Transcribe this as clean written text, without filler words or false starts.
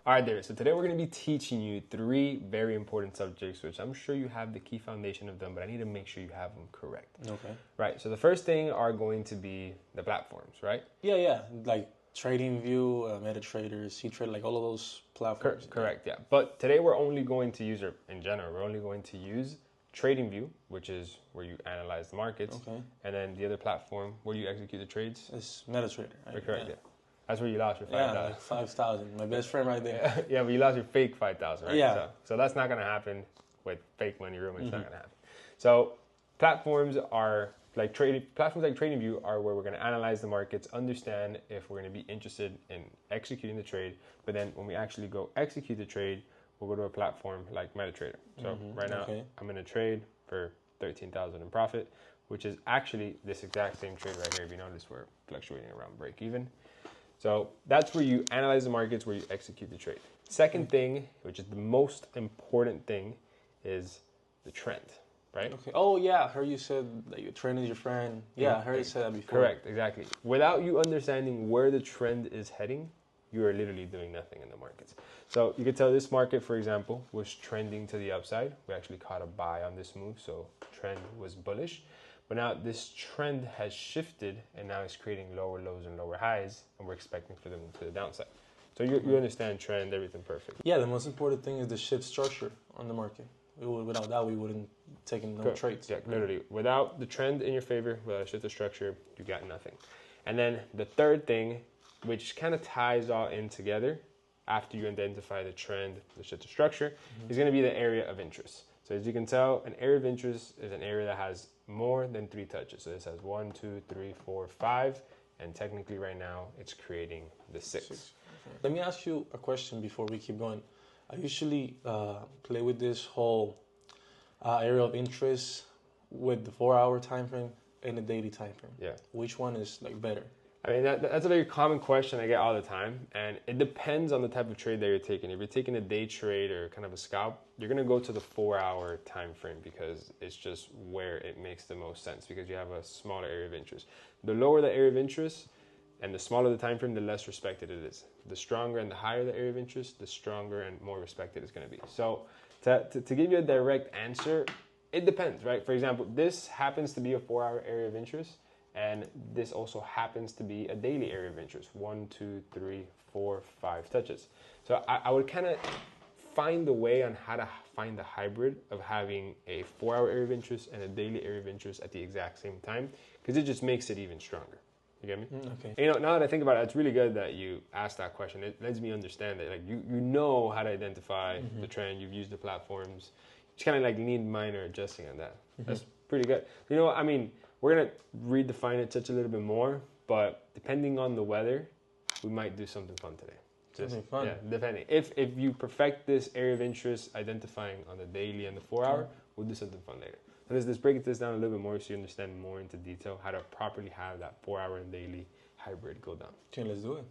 All right, David. So today we're going to be teaching you 3 very important subjects, which I'm sure you have the key foundation of them, but I need to make sure you have them correct. Okay. Right. So the first thing are going to be the platforms, right? Yeah. Like TradingView, MetaTrader, C-Trade, like all of those platforms. Correct. Yeah. But today we're only going to use, or in general, we're only going to use TradingView, which is where you analyze the markets, Okay. and then the other platform where you execute the trades. It's MetaTrader. Right? Correct. Yeah. That's where you lost your 5,000. Yeah, like 5,000. My best friend right there. Yeah, but you lost your fake 5,000, right? Yeah. So that's not going to happen with fake money room. It's not going to happen. So platforms like TradingView are where we're going to analyze the markets, understand if we're going to be interested in executing the trade. But then when we actually go execute the trade, we'll go to a platform like MetaTrader. So right now I'm in a trade for 13,000 in profit, which is actually this exact same trade right here. If you notice, we're fluctuating around break even. So that's where you analyze the markets, where you execute the trade. Second thing, which is the most important thing, is the trend, right? Okay. Oh, yeah. I heard you said that your trend is your friend. Yeah, I heard you say that before. Correct, exactly. Without you understanding where the trend is heading, you are literally doing nothing in the markets. So you could tell this market, for example, was trending to the upside. We actually caught a buy on this move, so trend was bullish. But now this trend has shifted, and now it's creating lower lows and lower highs, and we're expecting for them to the downside. So you understand trend, everything perfect. Yeah, the most important thing is the shift structure on the market. Without that, we wouldn't take no trades. Yeah, literally. Without the trend in your favor, without a shift of structure, you got nothing. And then the third thing, which kind of ties all in together, after you identify the trend, the shift of structure, is going to be the area of interest. So as you can tell, an area of interest is an area that has more than 3 touches. So this has 1, 2, 3, 4, 5, and technically right now it's creating the 6. Okay. Let me ask you a question before we keep going. I usually play with this whole area of interest with the 4-hour time frame and the daily time frame. Yeah. Which one is like better? I mean, that's a very common question I get all the time, and it depends on the type of trade that you're taking. If you're taking a day trade or kind of a scalp, you're going to go to the 4-hour time frame because it's just where it makes the most sense because you have a smaller area of interest. The lower the area of interest and the smaller the time frame, the less respected it is. The stronger and the higher the area of interest, the stronger and more respected it's going to be. So to give you a direct answer, it depends, right? For example, this happens to be a 4-hour area of interest. And this also happens to be a daily area of interest. 1, 2, 3, 4, 5 touches. So I would kind of find the way on how to find the hybrid of having a 4-hour area of interest and a daily area of interest at the exact same time, because it just makes it even stronger. You get me? Okay. And, now that I think about it, it's really good that you asked that question. It lets me understand that you know how to identify the trend. You've used the platforms. Just kind of like need minor adjusting on that. That's pretty good. You know what I mean? We're going to redefine it touch a little bit more, but depending on the weather, we might do something fun today. Something fun? Yeah, depending. If you perfect this area of interest, identifying on the daily and the 4-hour, we'll do something fun later. So let's break this down a little bit more so you understand more into detail how to properly have that 4-hour and daily hybrid go down. Okay, let's do it.